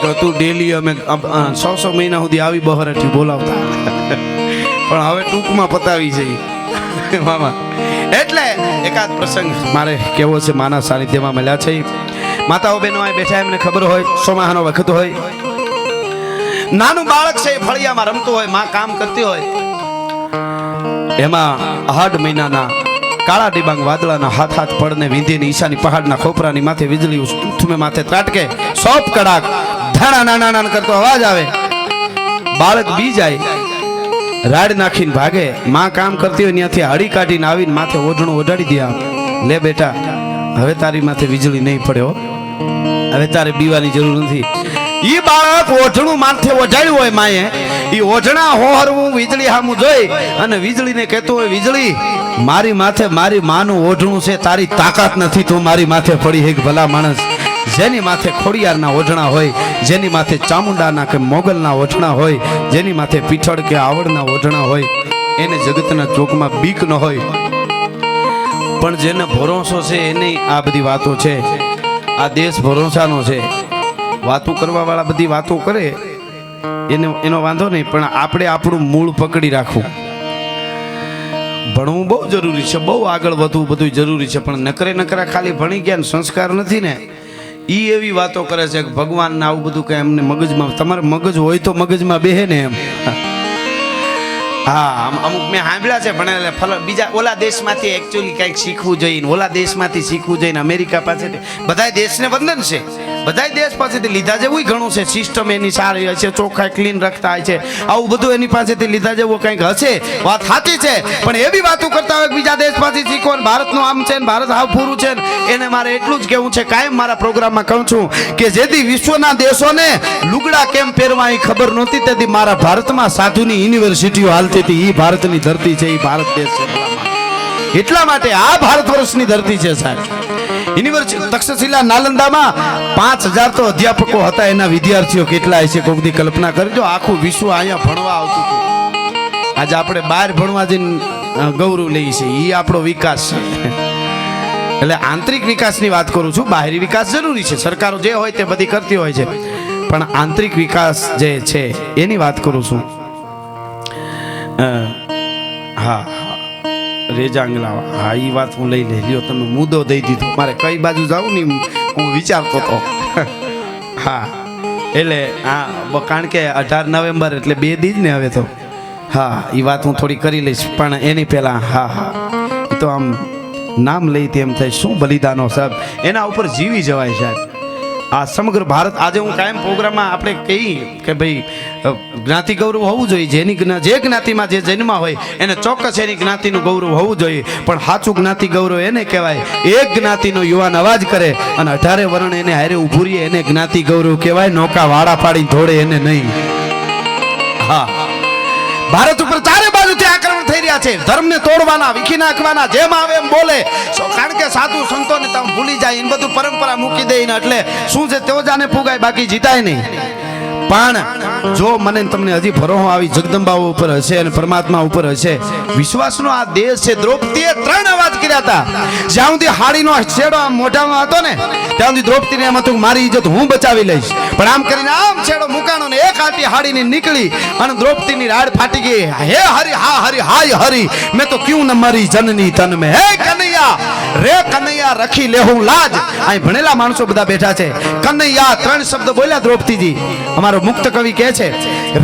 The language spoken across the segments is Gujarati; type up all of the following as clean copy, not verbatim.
કંઈક હતું ડેલી અમે 100 મહિના સુધી આવી બહરથી બોલાવતા પણ હવે ટૂંકમાં પતાવી જઈ મામા એટલે એકાદ પ્રસંગ મારે કેવો છે માના સાનિધ્યમાં મળ્યા છે માતાઓ બહેનો આ બેઠા એમને ખબર હોય સોમાહાનો વખત હોય નાનું બાળક છે ફળિયામાં રમતું હોય માં કામ કરતી હોય એમાં 8 મહિનાના કાળા ડિબાંગ વાદળાના હાથ પડને વિંધીની ઈશાની પહાડના ખોપરાની માથે વીજળી ઉઠમે માથે ત્રાટકે સોપ કડાક ધાણા નાના કરતો અવાજ આવે બાળક બી જાય રાડ નાખીને ભાગે માં કામ કરતી હોય ત્યાંથી હળી કાઢીને આવીને માથે ઓઢણું ઓઢાડી દે લે બેટા હવે તારી માથે વીજળી નહીં પડ્યો હવે તારે બીવાની જરૂર નથી ઈ બાળક ઓઢણું માથે ઓઢાડ્યું હોય માએ ઈ ઓઢણા હોહરવું વીજળી સામું જોઈ અને વીજળીને કહેતો હોય વીજળી મારી માથે મારી માનું ઓઢણું છે તારી તાકાત નથી તું મારી માથે પડી હે ભલા માણસ જેની માથે ખોડિયારના ઓઢણા હોય જેની માથે ચામુંડાના કે મોગલના ઓઢણા હોય જેની માથે પીઠળ કે આવડના ઓઢણા હોય એને જગતના ચોકમાં બીક ન હોય પણ જેને ભરોસો છે એની આ બધી વાતો છે આ દેશ ભરોસાનો છે વાતો કરવા વાળા બધી વાતો કરે એનો વાંધો નહીં પણ આપણે આપણું મૂળ પકડી રાખવું ભણવું બહુ જરૂરી છે બહુ આગળ વધવું બધું જરૂરી છે પણ નકરા ખાલી ભણી ગયા ને સંસ્કાર નથી ને ઈ એવી વાતો કરે છે કે ભગવાનને આવું બધું કે એમને મગજમાં તમારે મગજ હોય તો મગજમાં બેહે ને એમ હા અમુક મેં સાંભળ્યા છે ભણેલા બીજા ઓલા દેશમાંથી એકચ્યુઅલી કંઈક શીખવું જોઈએ ઓલા દેશમાંથી શીખવું જોઈએ અમેરિકા પાસેથી બધા દેશને વંદન છે બધા દેશ પાસેથી લીધા જેવું ઘણું છે સિસ્ટમ એની સારી હોય છે ચોખ્ખા ક્લીન રાખતા હોય છે આવું બધું એની પાસેથી લીધા જેવું કંઈક હશે વાત સાચી છે પણ એવી વાતો કરતા હોય બીજા દેશ પાસેથી શીખો ભારતનું આમ છે ને ભારત હાવ પૂરું છે એને મારે એટલું જ કહેવું છે કાયમ મારા પ્રોગ્રામમાં કહું છું કે જેથી વિશ્વના દેશોને લુગડા કેમ પહેરવા એ ખબર નહોતી તેથી મારા ભારતમાં સાધુની યુનિવર્સિટીઓ હાલતી હતી એ ભારતની ધરતી છે એ ભારત દેશ છે એટલા માટે આ ભારત વર્ષની ધરતી છે સાહેબ યુનિવર્સિટી તક્ષશિલા નાલંદામાં 5000 તો અધ્યાપકો હતા એના વિદ્યાર્થીઓ કેટલા હશે કોઈ બધી કલ્પના કરજો આખું વિશ્વ અહીંયા ભણવા આવતું હતું આજે આપણે બહાર ભણવા જઈને ગૌરવ લઈએ છીએ એ આપણો વિકાસ છે એટલે આંતરિક વિકાસની વાત કરું છું બાહરી વિકાસ જરૂરી છે સરકારો જે હોય તે બધી કરતી હોય છે પણ આંતરિક વિકાસ જે છે એની વાત કરું છું હા રેજાંગલા હા એ વાત હું લઈ લ્યો તમે મુદ્દો દઈ દીધો મારે કઈ બાજુ જાઉં ને હું વિચારતો હતો હા એટલે હા કારણ કે 18 નવેમ્બર એટલે 2 દી જ ને હવે તો હા એ વાત હું થોડી કરી લઈશ પણ એની પહેલા હા એ તો આમ નામ લઈ તેમ થાય શું બલિદાનો સાહેબ એના ઉપર જીવી જવાય સાહેબ આ સમગ્ર ભારત આજે હું કાયમ પ્રોગ્રામમાં આપણે કહીએ કે ભાઈ જ્ઞાતિ ગૌરવ હોવું જોઈએ જેની જે જ્ઞાતિમાં જે જન્મ હોય એને ચોક્કસ એની જ્ઞાતિનું ગૌરવ હોવું જોઈએ પણ સાચું જ્ઞાતિ ગૌરવ એને કહેવાય એક જ્ઞાતિનો યુવાન અવાજ કરે અને 18 વર્ણ એને હારે ઊભું રહીએ એને જ્ઞાતિ ગૌરવ કહેવાય નૌકા વાડા પાડી ધોડે એને નહીં હા ભારત ઉપર ચારે બાજુથી આક્રમણ થઈ રહ્યા છે ધર્મને તોડવાના વિખી નાખવાના જેમ આવે એમ બોલે કારણ કે સાધુ સંતોને તમે ભૂલી જાય એને બધું પરંપરા મૂકી દે એટલે શું છે તેઓ જાને ફૂગાય બાકી જીતાય નહીં પણ જો મને તમને હજી ભરોસો આવી જગદંબાઓ ઉપર હશે અને પરમાત્મા ઉપર હશે વિશ્વાસનો આ દેશ છે દ્રૌપદીએ 3 અવાજ કર્યા હતા જ્યાં સુધી હાડીનો છેડો મોઢામાં હતો ને ત્યાં સુધી દ્રૌપદીને એમ હતું મારી ઇજ્જત હું બચાવી લઈશ પણ આમ કરીને આમ છેડો મુકાણો ને એક આટી હાડીને નીકળી અને દ્રૌપદીની રાડ ફાટી ગઈ હે હરી હા હરી હાય હરી મેં તો ક્યું ન મરી જનની તન મે હે કનૈયા રે કનૈયા રખી લેહું લાજ અહીં ભણેલા માણસો બધા બેઠા છે કનૈયા 3 શબ્દ બોલ્યા દ્રૌપદીજી અમારો મુક્ત કવિ કહે છે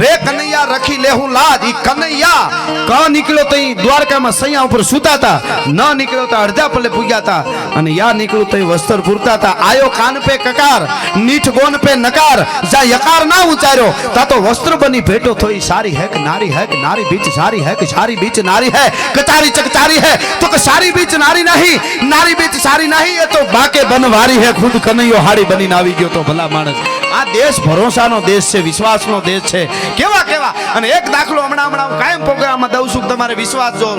રે કનૈયા રખી લેહું લાજ ઈ કનૈયા ક નીકળ્યો તો દ્વારકામાં સૈયા ઉપર સૂતા હતા ન નીકળ્યો તો અડધા પલ્લે પૂગ્યા હતા અને યા નીકળ્યું તો વસ્ત્ર પૂરતા હતા આયો કાન પે કકાર નીઠ ગોન પે નકાર જા યકાર ના ઉચાર્યો તા તો વસ્ત્ર બની ભેટો થોઈ સારી હે કે નારી બીચ સારી હે કે સારી બીચ નારી હે કચારી ચકચારી હે તો કે સારી બીચ નારી નહીં નારી બીચ સારી નહીં એ તો બાકે બનવારી હે ખુદ કનૈયો હાડી બનીને આવી ગયો તો ભલા માણસ આ દેશ ભરોસાનો દેશ છે વિશ્વાસનો દેશ છે કેવા અને એક દાખલો હમણાં કાયમ પ્રોગ્રામમાં દઉં છું તમારે વિશ્વાસ જો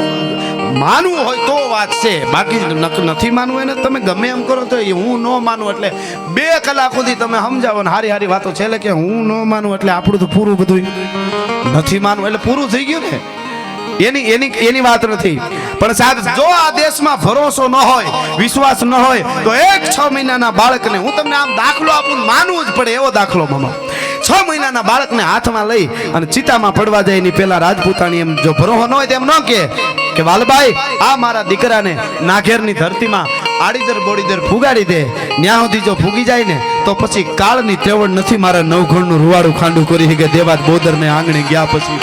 માનવું હોય તો વાત છે બાકી નથી માનવું એને તમે ગમે એમ કરો તો હું ન માનું એટલે 2 કલાક સુધી તમે સમજાવો ને હારી વાતો છે એટલે કે હું ન માનું એટલે આપણું તો પૂરું બધું નથી માનવું એટલે પૂરું થઈ ગયું ને એની વાત નથી પણ સાહેબ જો આ દેશમાં ભરોસો ન હોય વિશ્વાસ ન હોય તો 6 મહિનાના બાળકને હું તમને આમ દાખલો આપું માનવું જ પડે એવો દાખલો મામા 6 મહિનાના બાળકને હાથમાં લઈ અને ચિતામાં પડવા જાય એની પેલા રાજપૂતાણી એમ જો ભરોહો ન હોય તેમ ન કે વાલભાઈ આ મારા દીકરાને નાઘેરની ધરતીમાં આડીદર બોડીદર ફુગાડી દે. ન્યા સુધી જો ફૂગી જાય ને તો પછી કાળની તેવડ નથી મારા નવઘણનું રૂવાડું ખાંડું કરી કે દેવાત બોદરને આંગણે ગયા પછી.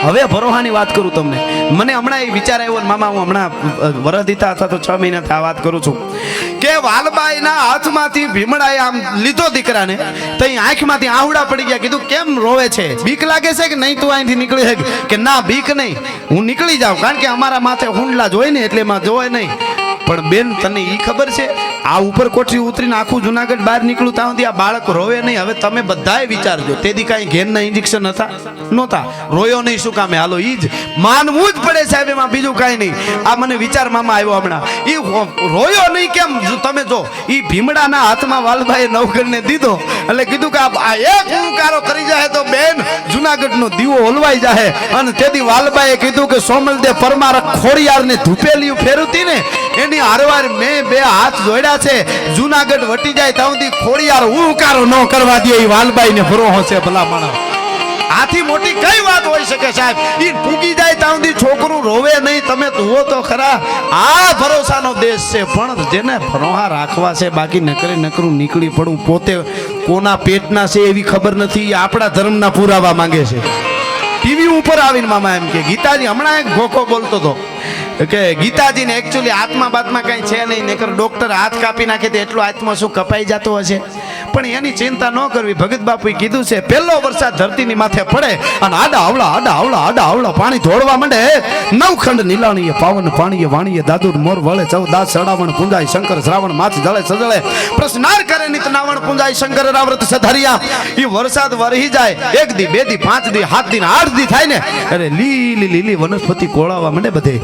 હવે ભરોહાની વાત કરું તમને. મને હમણાં એ વિચાર આવ્યો ને મામા, હું હમણાં વરદીતા અથવા તો 6 મહિનાથી આ વાત કરું છું કે વાલબાઈના હાથમાંથી ભીમડાએ આમ લીધો દીકરાને, તો અહીં આંખમાંથી આહુડા પડી ગયા. કીધું કેમ રોવે છે, બીક લાગે છે કે નહીં, તું અહીંથી નીકળી શકે? કે ના બીક નહીં, હું નીકળી જાઉં, કારણ કે અમારા માથે હુંડલા જ હોય ને એટલે એમાં જોવાય નહીં. પણ બેન તને ઈ ખબર છે, આ ઉપર કોઠી ઉતરીને આખું જુનાગઢ બહાર નીકળું ત્યાં સુધી આ બાળક રોવે નહીં. હવે તમે બધાએ વિચારજો, તેથી કાંઈ ઘેરના ઇન્જેક્શન હતા નહોતા, રોયો નહીં શું કામે? હાલો ઈ જ માનવું જ પડે સાહેબ, એમાં બીજું કાંઈ નહીં. આ મને વિચાર મામા આવ્યો હમણાં, ઈ રોયો નહીં કેમ? તમે જો ઈ ભીમડાના હાથમાં વાલભાઈએ નવઘણને દીધો એટલે કીધું કે આ એક હુંકારો કરી જાય તો બેન જુનાગઢનો દીવો ઓલવાઈ જાય. અને તેથી વાલભાઈએ કીધું કે સોમલદેવ પરમાર ખોડિયારને ધૂપેલિયું ફેરવતી ને એની હારવાર મેં 2 હાથ જોડ્યા છે. જુનાગઢ વટી જાય ત્યાં સુધી ખોડિયાર હુંકારો ન કરવા દે, એ વાલબાઈને ભરોહો છે ભલા માણસ. આથી મોટી કઈ વાત હોઈ શકે સાહેબ? ઈ ફૂગી જાય ત્યાં સુધી છોકરું રોવે નહીં. તમે જુઓ તો ખરા, આ ભરોસાનો દેશ છે. પણ જેને ભરોહા રાખવા છે, બાકી નકરું નીકળી પડવું, પોતે કોના પેટના છે એવી ખબર નથી, આપણા ધર્મના પુરાવા માંગે છે. ટીવી ઉપર આવીને મામા એમ કે ગીતાજી, હમણાં એક ગોખો બોલતો હતો કે ગીતાજીને એકચ્યુઅલી આત્મા બાતમાં કઈ છે નહીં, નકર ડોક્ટર હાથ કાપી નાખે તો એટલો આત્મા શું કપાઈ જતો હશે? પણ એની ચિંતા ન કરવી. ભગત બાપુએ કીધું છે, પહેલો વરસાદ ધરતીની માથે પડે અને આડા આવડા પાણી ધોળવા માંડે. 9 ખંડ નીલાણીએ પાવન પાણીએ વાણીએ દાદુર મોર વળે 14 સડાવણ પૂંજાય શંકર શ્રાવણ માથ જળે સજળે પ્રશ્નાર કરે નિત નાવણ પૂંજાય શંકર રાવ્રત સધરિયા. ઈ વરસાદ વરહી જાય 1 દી 2 દી 5 દી 7 દી 8 દી થાય ને, અરે લીલી વનસ્પતિ કોળાવા માંડે બધે.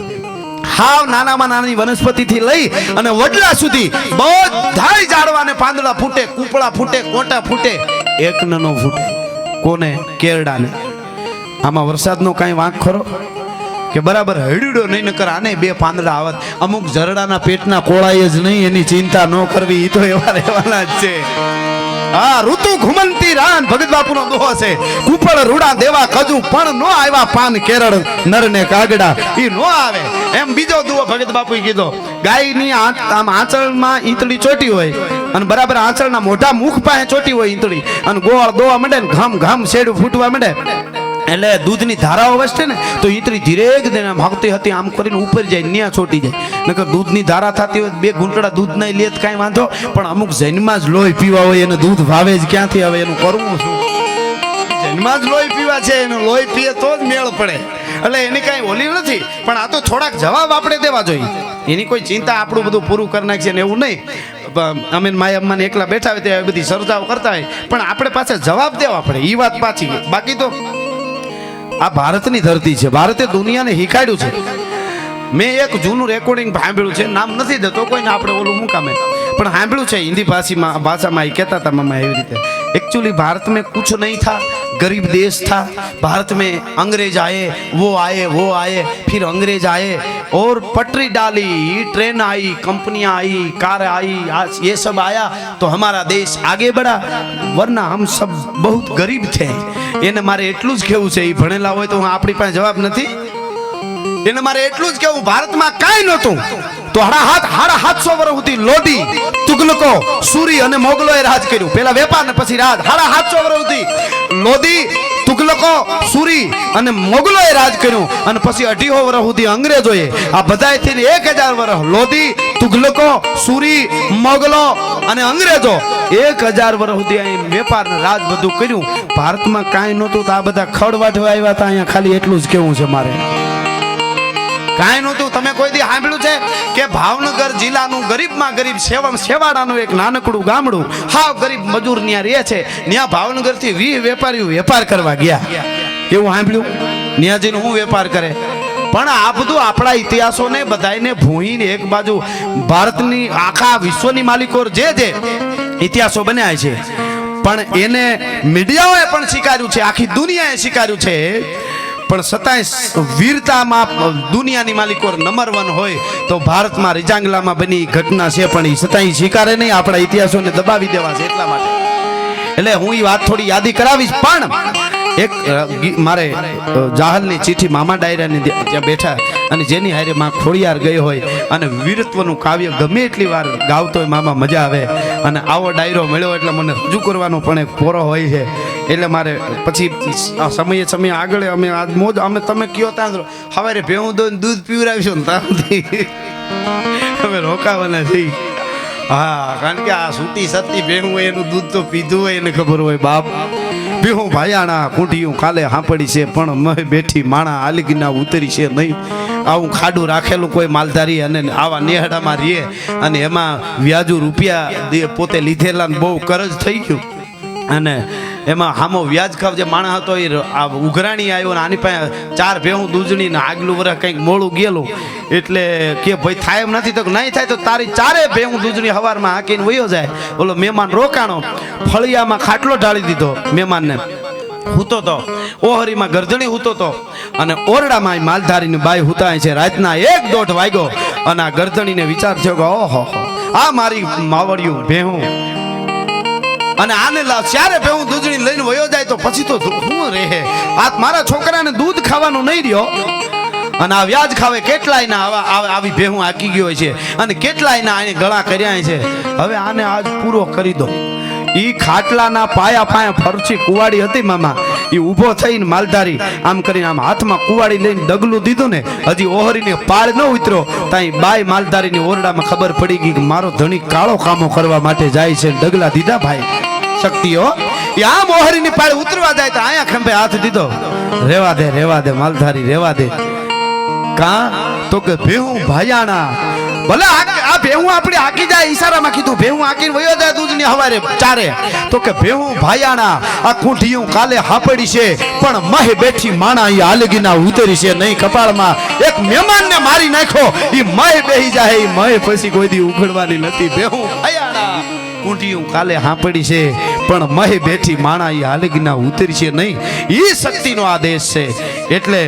હાવ નાનામાં નાની વનસ્પતિથી લઈ અને વડલા સુધી બધાય ઝાડવાને પાંદડા ફૂટે, કૂપળા ફૂટે, કોટા ફૂટે, એક નનો ફૂટે. કોને? કેરડાને. આમાં વરસાદનો કાંઈ વાંક ખરો કે બરાબર હળીડો નહીં? નકર આને 2 પાંદડા આવત. અમુક જરડાના પેટના કોળાય જ નહીં, એની ચિંતા ન કરવી, ઈ તો એવા રહેવાના જ છે. હા, ઋતુ ઘુમંતી રાન ભગત બાપુનો દોહો છે. કુપળ રૂડા દેવા કજુ પણ નો આવ્યા પાન કેરળ નરને કાગડા, ઈ નો આવે. એમ બીજો દુઓ ભગત બાપુએ કીધો, ગાયની આમ આંચળમાં ઈંતળી ચોટી હોય અને બરાબર આંચળના મોઢા મુખ પાસે ચોટી હોય ઈંતળી, અને ગોળ દોવા માંડે ને ઘમ શેડું ફૂટવા માંડે એટલે દૂધની ધારાઓ વસશે ને તો ઈંતળી ધીરે ધીરે ભાગતી હતી આમ કરીને ઉપર જાય, ન્યા છોટી જાય. નકર દૂધની ધારા થતી હોય 2 ઘૂંટડા દૂધ નહીં લે તો કાંઈ વાંધો, પણ અમુક જન્મમાં જ લોહી પીવા હોય એને દૂધ ભાવે જ ક્યાંથી? હવે એનું કરવું શું? જન્મમાં જ લોહી પીવા છે, એનું લોહી પીએ તો જ મેળ પડે. એટલે એની કાંઈ ઓલી નથી, પણ આ તો થોડાક જવાબ આપણે દેવા જોઈએ. એની કોઈ ચિંતા આપણું બધું પૂરું કરી નાખશે ને એવું નહીં. અમે માય અમ્માને એકલા બેઠા હોય ત્યાં બધી સરજાઓ કરતા હોય, પણ આપણે પાસે જવાબ દેવા પડે, એ વાત પાછી. બાકી તો આ ભારતની ધરતી છે, ભારતે દુનિયાને હિકાડ્યું છે. મેં એક જૂનું રેકોર્ડિંગ સાંભળ્યું છે, નામ નથી દેતો કોઈને, આપણે ઓલું મુકામે પણ સાંભળ્યું છે હિન્દી ભાષામાં એ કહેતા હતા મામા એવી રીતે. एक्चुअली भारत में कुछ नहीं था, गरीब देश था. भारत में अंग्रेज आए, वो आए, फिर अंग्रेज आए और पटरी डाली, ट्रेन आई, कंपनियां आई, कार आई, ये सब आया तो हमारा देश आगे बढ़ा. वरना हम सब बहुत गरीब थे. એને મારે એટલું જ કહેવું છે, એ ભણેલા હોય તો આપણી પાસે જવાબ નથી. એને મારે એટલું જ કહેવું, ભારતમાં કાંઈ નહોતું તો 750 વર્ષ સુધી લોડી, તુગલકો, સુરી અને મોગલોએ રાજ કર્યું. પેલા વેપાર ને પછી રાજ. 750 વર્ષ સુધી લોડી, તુગલકો, સુરી અને મોગલોએ રાજ કર્યું, અને પછી 250 વર્ષ સુધી અંગ્રેજોએ. આ બધાય થઈને 1000 વર્ષ લોડી, તુગલકો, સુરી, મોગલો અને અંગ્રેજો 1000 વર્ષ સુધી અહીં વેપાર ને રાજ બધું કર્યું. ભારતમાં કાંઈ નહોતું તો આ બધા ખડવાઢવા આવ્યા હતા. અહીંયા ખાલી એટલું જ કેવું છે મારે, કાંઈ નહોતું. તમે કોઈ દી સાંભળ્યું છે કે ભાવનગર જિલ્લાનું ગરીબમાં ગરીબ સેવાડાનું એક નાનકડું ગામડું, હાવ ગરીબ મજૂર ત્યાં રહે છે, ત્યાં ભાવનગર થી 20 વેપારીઓ વેપાર કરવા ગયા? એવું સાંભળ્યું? ત્યાં જઈને હું વેપાર કરે? પણ આ બધું આપણા ઇતિહાસોને બધાને ભૂહીને એક બાજુ ભારતની આખા વિશ્વની માલિકો જે ઇતિહાસો બન્યા છે, પણ એને મીડિયાઓએ પણ સ્વીકાર્યું છે, આખી દુનિયાએ સ્વીકાર્યું છે. પણ છતાંય વીરતામાં દુનિયાની માલિકો નંબર 1 હોય તો ભારતમાં રીજાંગલામાં બની ઘટના છે, પણ એ છતાંય સ્વીકારે નહીં. આપણા ઇતિહાસોને દબાવી દેવા છે. એટલા માટે એટલે હું એ વાત થોડી યાદી કરાવીશ. પણ એક મારે જાહલની ચિઠ્ઠી મામા ડાયરાની ત્યાં બેઠા અને જેની હારે માં ખોડિયાર ગઈ હોય અને વીરત્વનું કાવ્ય ગમે એટલી વાર ગાવતો હોય મામા મજા આવે. અને આવો ડાયરો મળ્યો એટલે મને રજૂ કરવાનો પણ એક પોરો હોય છે. એટલે મારે પછી સમયે આગળ અમે આજ મોજ અમે તમે કયો ત્યાં સવારે ભેહું દૂધ પીવડાવીશું ને ત્યાંથી અમે રોકાવાના છીએ. હા, કારણ કે આ સૂતી સતી ભેહું હોય એનું દૂધ તો પીધું હોય એને ખબર હોય. બાપ ભેહું ભાયાણા કુંઠિયું કાલે હાંપડી છે પણ મહે બેઠી માણા આલગીના ઉતરી છે નહીં. આવું ખાડું રાખેલું કોઈ માલધારી અને આવા નેહડામાં રહે અને એમાં વ્યાજુ રૂપિયા પોતે લીધેલા બહુ કરજ થઈ ગયું અને એમાં હામો વ્યાજ ખાવ જે માણસ હતો એ આ ઉઘરાણી આવ્યો ને આની પાસે 4 ભેહું દૂધણી ને આગલું વરસ કંઈક મોડું ગયેલું એટલે કે ભાઈ થાય એમ નથી તો નહીં થાય તો તારી 4 ભેહું દૂધણી હવારમાં હાંકીને વયો જાય. ઓલો મહેમાન રોકાણો ફળિયામાં ખાટલો ઢાળી દીધો મહેમાનને હૂતો તો ઓહરીમાં ગરદણી હૂતો તો અને ઓરડામાં માલધારીની બાઈ હુતાય છે. રાતના 1-1:30 વાગ્યો અને આ ગરદણીને વિચાર થયો કે ઓહો આ મારી માવડિયું ભેહું અને આને ચારે ભેહું દૂધણી લઈને વયો જાય તો પછી તો શું રહે. આ મારા છોકરાને દૂધ ખાવાનું નહીં રહ્યો અને આ વ્યાજ ખાવે કેટલાય ના આવી ભેહું હાકી ગયો છે અને કેટલાય ના આને ગળા કર્યા છે. હવે આને આજ પૂરો કરી દો. ઈ ખાટલાના પાયા ફરચી કુવાડી હતી મામા. ઈ ઊભો થઈને માલધારી આમ કરીને આમ હાથમાં કુવાડી લઈને ડગલું દીધું ને હજી ઓહરીને પાળ ન ઉતરો તાઈ બાઈ માલધારીની ઓરડામાં ખબર પડી ગઈ કે મારો ધણી કાળો કામો કરવા માટે જાય છે. ડગલા દીધા ભાઈ શક્તિઓ. આમ ઓહરીની પાળ ઉતરવા જાય તો આયા ખંભે હાથ દીધો. રેવા દે માલધારી રેવા દે. કા તો કે ભેહું ભાયાણા ભલે આ ભેહું આપણી હાકી જાય ઈશારામાં કીધું ભેહું હાકીને વયો જાય દૂધની હવારે 4 તો કે ભેહું ભાયાણા આ કુંઠિયું કાલે હાપડી છે પણ મહે બેઠી માણા ઈ આલગીના ઉતરી છે નહીં. કપાળમાં એક મહેમાનને મારી નાખ્યો ઈ મહે બેહી જાય ઈ મહે પછી કોઈ દી ઉઘડવાની નથી. ભેહું ભાયાણા કુંઠિયું કાલે હાપડી છે પણ મહે બેઠી માણા ઈ આલગીના ઉતરી છે નહીં. ઈ શક્તિનો આદેશ છે. એટલે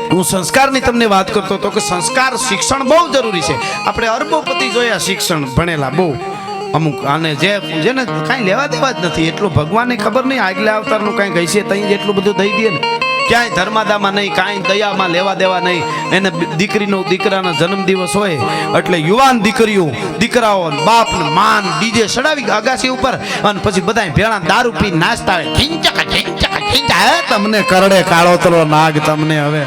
હું સંસ્કારની તમને વાત કરતો હતો કે સંસ્કાર શિક્ષણ બહુ જરૂરી છે. આપણે અરબોપતિ જોયા શિક્ષણ ભણેલા બહુ અમુક અને જેને કાંઈ લેવા દેવા જ નથી એટલું ભગવાનને ખબર નહીં આગલા અવતારનું કાંઈ ગઈ છે ત્યાં જેટલું બધું દઈ દે ને ક્યાંય ધર્માદામાં નહીં કાંઈ દયામાં લેવા દેવા નહીં. એને દીકરાનો જન્મદિવસ હોય એટલે યુવાન દીકરાઓ બાપ ને માન ડીજે ચડાવી અગાસી ઉપર અને પછી બધા ભેળા દારૂ પી નાચતા હોય. તમને કરડે કાળોતરો નાગ તમને હવે.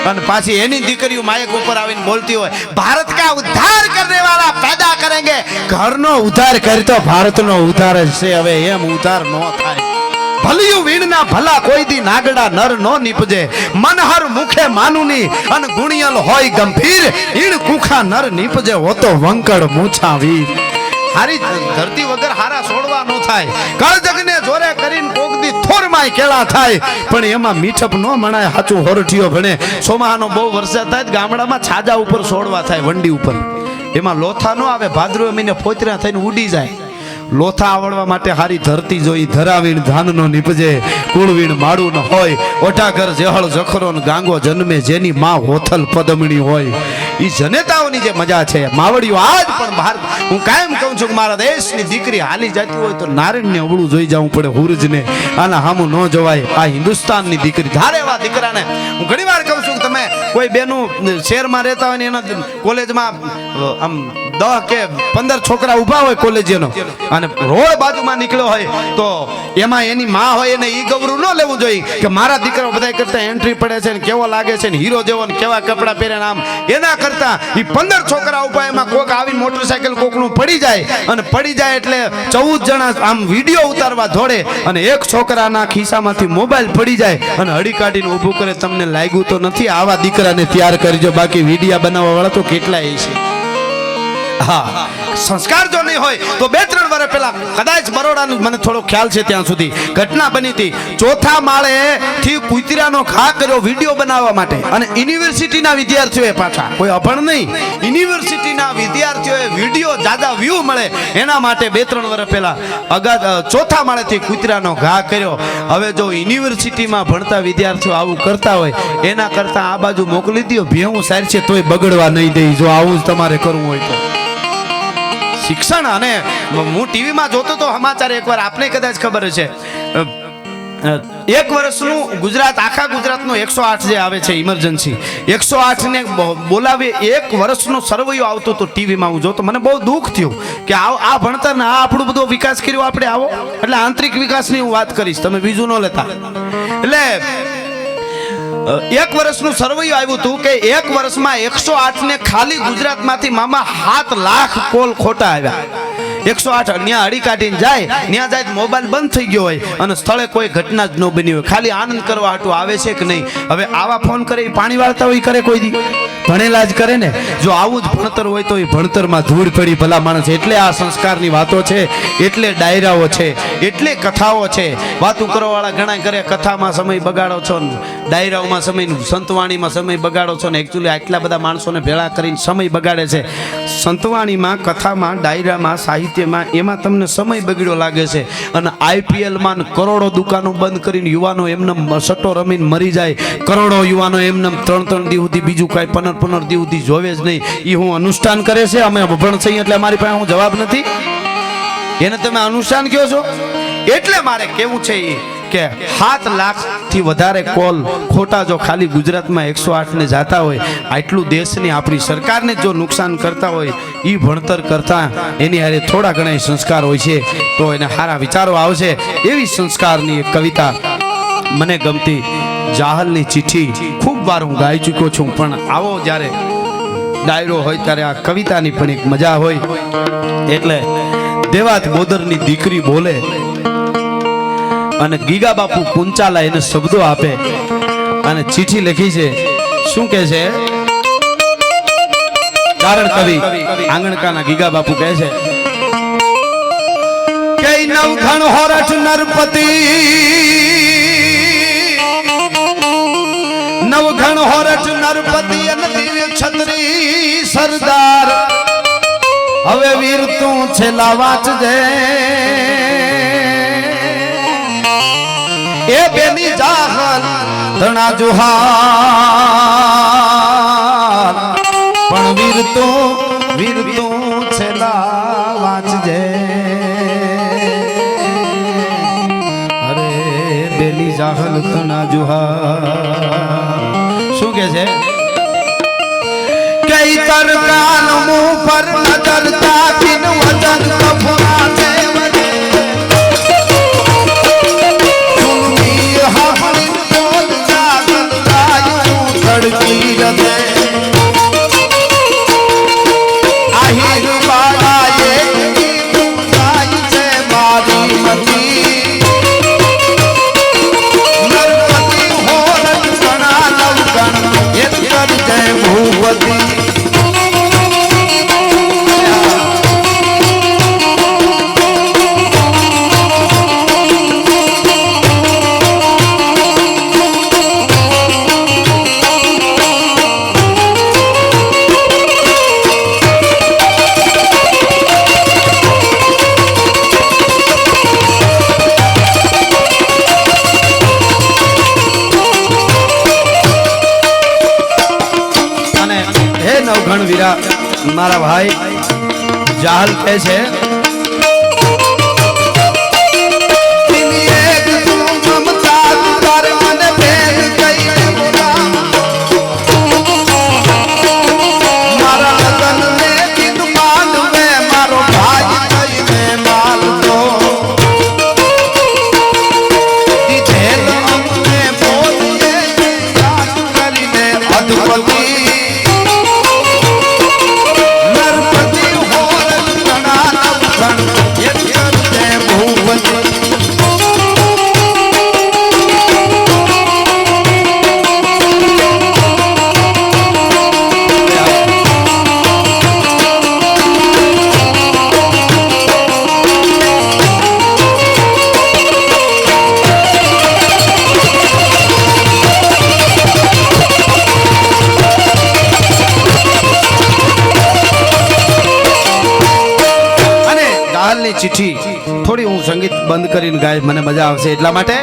અને પાછી એની દીકરીઓ માયક ઉપર આવીને બોલતી હોય ભારત કા ઉદ્ધાર કરને વાળા પેદા કરેંગે. ઘરનો ઉદ્ધાર કરી તો ભારતનો ઉદ્ધાર જ છે. હવે એમ ઉદ્ધાર ન થાય. ભલિયું વીણના ભલા કોઈ દી નાગડા નર નો નીપજે. મનહર મુખે માનુની અને ગુણિયલ હોય ગંભીર. ઈણ કુખા નર નીપજે હોતો વંકડ મૂછા વીર. હારી ધરતી વગર હારા છોડવા ન થાય. કળજગને જોરે કરીને કોકદી થોરમાંય કેળા થાય પણ એમાં મીઠપ ન મણાય. હાચું હોરઠિયો ભણે. સોમાહાનો બહુ વરસાદ થાય ગામડામાં છાજા ઉપર છોડવા થાય વંડી ઉપર. એમાં લોથા ન આવે. ભાદરવા મહિને ફોતરા થઈને ઉડી જાય. લોથા આવડવા માટે હારી ધરતી જોઈ. ધરાવીણ ધાનનો નીપજે કુળવીણ માળું ન હોય. ઓઢાઘર જેહળ જખરો ને ગાંગો જન્મે જેની માં હોથલ પદમણી હોય. ઈ જનેતાઓની જે મજા છે માવડીઓ આજ પણ બહાર. હું કાયમ કહું છું કે મારા દેશની દીકરી હાલી જતી હોય તો નારાયણને અવળું જોઈ જવું પડે. હુરજને આના હામું ન જોવાય. આ હિન્દુસ્તાનની દીકરી ધારે એવા દીકરાને હું ઘણી વાર કહું છું કે તમે કોઈ બેનું શહેરમાં રહેતા હોય ને એના કોલેજમાં આમ 10 કે 15 છોકરા ઊભા હોય કોલેજનો અને રોડ બાજુમાં નીકળ્યો હોય તો એમાં એની માં હોય એને ઈ ગૌરવ ન લેવું જોઈએ કે મારા દીકરો બધા કરતા એન્ટ્રી પડે છે ને કેવો લાગે છે ને હીરો જેવો ને કેવા કપડા પહેરે આમ. એના કરતા ઈ 15 છોકરા ઊભા એમાં કોક આવીને મોટરસાયકલ કોકનું પડી જાય અને પડી જાય એટલે 14 જણા આમ વિડીયો ઉતારવા દોડે અને એક છોકરાના ખિસ્સામાંથી મોબાઈલ પડી જાય અને હડી કાઢીને ઊભું કરે. તમને લાગ્યું તો નથી આવા દીકરાને તૈયાર કરજો. બાકી વિડીયા બનાવવા વાળા તો કેટલાય છે. હા, સંસ્કાર જો નહીં હોય તો 2-3 વર્ષ પહેલા કદાચ બરોડાનું મને થોડો ખ્યાલ છે ત્યાં સુધી ઘટના બની હતી. 4થા માળે થી કુતરાનો ઘા કર્યો વિડીયો બનાવવા માટે અને યુનિવર્સિટીના વિદ્યાર્થીઓએ પાછા કોઈ અભણ નહીં યુનિવર્સિટીના વિદ્યાર્થીઓએ વિડીયો જાજા વ્યૂ મળે એના માટે 2-3 વર્ષ પહેલા 4થા માળેથી કુતરાનો ઘા કર્યો. હવે જો યુનિવર્સિટીમાં ભણતા વિદ્યાર્થીઓ આવું કરતા હોય એના કરતા આ બાજુ મોકલી દો. ભેહું સાર છે તોય બગડવા નહીં દે. જો આવું જ તમારે કરવું હોય તો શિક્ષણ અને હું ટીવીમાં જોતો તો સમાચાર એકવાર આપને કદાચ ખબર છે એક વર્ષનું ગુજરાત આખા ગુજરાતનો 108 જે આવે છે ઇમરજન્સી 108 ને બોલાવી એક વર્ષનો સર્વેયો આવતો તો ટીવીમાં હું જોતો મને બહુ દુઃખ થયું કે આ ભણતર ને આ આપણો બધો વિકાસ કર્યો આપણે આવો એટલે આંતરિક વિકાસની હું વાત કરીશ તમે બીજું ન લેતા એટલે એક વર્ષનું સર્વેયું આવ્યું હતું કે એક વર્ષમાં 108 ને ખાલી ગુજરાતમાંથી મામા 7 લાખ કોલ ખોટા આવ્યા 108 ન્યા હડી કાઢીને જાય મોબાઈલ બંધ થઈ ગયો હોય અને સ્થળે કોઈ ઘટના જ ન બની હોય ખાલી આનંદ કરવા હાટું આવે છે કે નહીં હવે આવા ફોન કરે પાણી વાળતા હોય કરે કોઈ દી ભણેલા જ કરે ને જો આવું જ ભણતર હોય તો એ ભણતરમાં ધૂળ પડી ભલા માણસ એટલે આ સંસ્કારની વાતો છે એટલે ડાયરાઓ છે એટલે કથાઓ છે વાતો કરવાવાળા ઘણા કરે કથામાં સમય બગાડો છો ને ડાયરાઓમાં સમય સંતવાણીમાં સમય બગાડો છો ને એકચ્યુઅલી આટલા બધા માણસોને ભેળા કરીને સમય બગાડે છે સંતવાણીમાં કથામાં ડાયરામાં સાહિત્યમાં એમાં તમને સમય બગડ્યો લાગે છે અને આઈપીએલમાં કરોડો દુકાનો બંધ કરીને યુવાનો એમને સટ્ટો રમીને મરી જાય કરોડો યુવાનો એમને 3 દી સુધી બીજું કાંઈ પનર દી સુધી જોવે જ નહીં એ હું અનુષ્ઠાન કરે છે અમે અભણ છીએ એટલે અમારી પાસે હું જવાબ નથી એને તમે અનુષ્ઠાન કહો છો એટલે મારે કેવું છે એ કે 7 લાખથી વધારે કોલ ખોટા જો ખાલી ગુજરાતમાં 108 ને જાતા હોય આટલું દેશની આપણી સરકારને જો નુકસાન કરતા હોય એ ભણતર કરતા એની હારે થોડા ઘણા સંસ્કાર હોય છે તો એને સારા વિચારો આવશે એવી સંસ્કારની એક કવિતા મને ગમતી જાહલની ચિઠ્ઠી ખૂબ વાર હું ગાઈ ચૂક્યો છું પણ આવો જ્યારે ડાયરો હોય ત્યારે આ કવિતાની પણ એક મજા હોય એટલે દેવાત બોદરની દીકરી બોલે અને ગીગા બાપુ કુંચાલા એને શબ્દો આપે અને ચિઠ્ઠી લખી છે શું કહે છે કારણ કવિ આંગણકાના ગીગા બાપુ કહે છે કે નવઘણ હોરઠ નરપતિ નવઘણ હોરઠ નરપતિ અને દિવ્ય છત્રી સરદાર હવે વીર તું છેલ્લા વાંચજે એ બેની જાહલ ધણા જુહાર પણ વીર તું છેલ્લા વાંચજે અરે બેની જાહલ ધણા જુહાર શું કે છે કઈ તરકાન મું પર નજર તાકીન વજન કફના છે મારા ભાઈ જાહલ કહે છે ચિઠ્ઠી થોડી હું સંગીત બંધ કરીને ગાય મને મજા આવશે એટલા માટે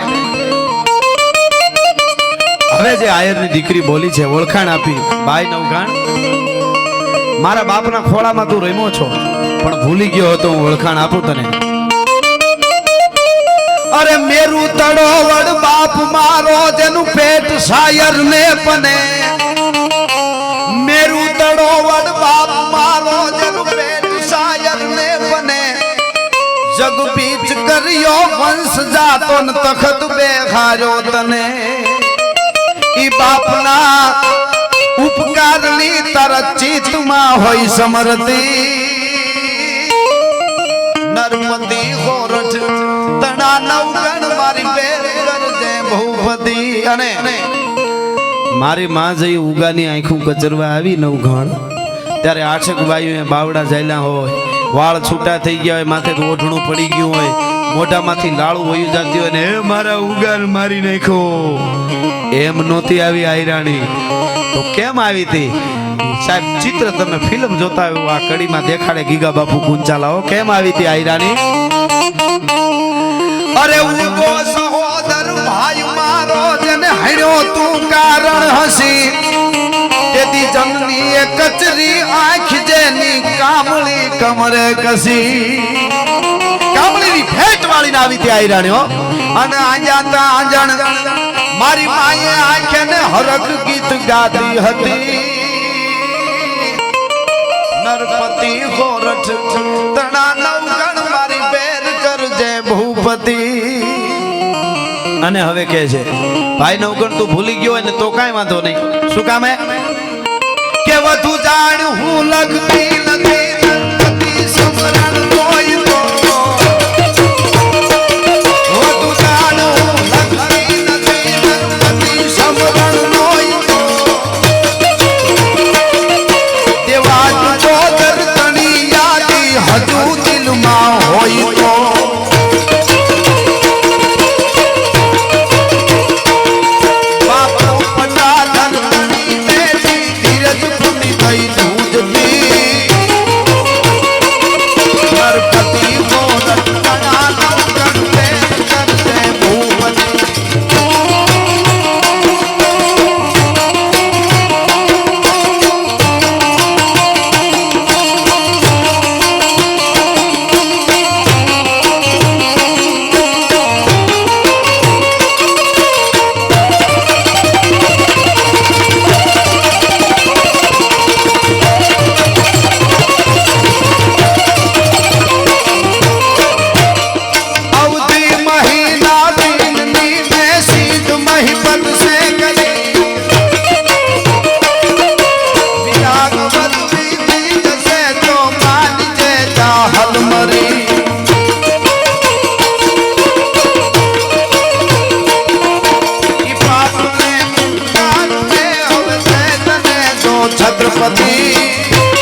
હવે જે આયરની દીકરી બોલી છે ઓળખાણ આપી ભાઈ નવઘણ મારા બાપના ખોળામાં તું રમ્યો છો પણ ભૂલી ગયો હતો હું ઓળખાણ આપું તને અરે મેરું તળોવડ બાપ મારો જેનું પેટ શાયર ને પને મેરું તળોવડ બાપ મારો જેનું પેટ શાયર ને પને જગ બીચ કર્યો વંશ જાતો ન તખત બેહાર્યો તને ઈ બાપના ઉપકારની તારા ચિત્તમાં હોય સમરતી નર્મદી હોરઠ તણા નવગણ મારી બેર કરજે ભૂપતિ અને મારી માં જઈ ઉગાની આંખું કચરવા આવી નવગણ ત્યારે આશક બાયુએ બાવડા જાયલા હોય વાળ છૂટા થઈ ગયા હોય માથે ઓઢણું પડી ગયું હોય મોઢામાંથી લાળું વયું જતી હોય ને હે મારા ઉગાન મારી નાખો એમ નહોતી આવી આયરાણી તો કેમ આવી હતી સાહેબ ચિત્ર તમે ફિલ્મ જોતા હોય આ કડીમાં દેખાડે ગીગા બાપુ ગુંચાલાઓ કેમ આવી હતી આયરાણી અરે ઉગો સહોદર ભાઈ મારો જેને હણ્યો તું કારણ હસી તેદી જમની એ કચરી આંખ જેની કામળી કમરે કસી કામળીની ભેટ વાળીને આવી હતી આયરાણી હો અને આંજાતા આંજણ મારી માએ આંખે ને હરખ ગીત ગાતી હતી નરપતિ ગોરઠ તણા નવગણ મારી બેર કરજે ભૂપતિ અને હવે કહે છે ભાઈ નવગણ તું ભૂલી ગયો હોય ને તો કાંઈ વાંધો નહીં શું કામ હે કે વધુ જાણ હું લગતી નથી નરપતિ સમરણ કોઈ તો વધુ જાણ હું લગતી નથી નરપતિ સમરણ કોઈ તો દેવા ચોદર તણી યાદી હજુ દિલમાં હોય તો छत्रपति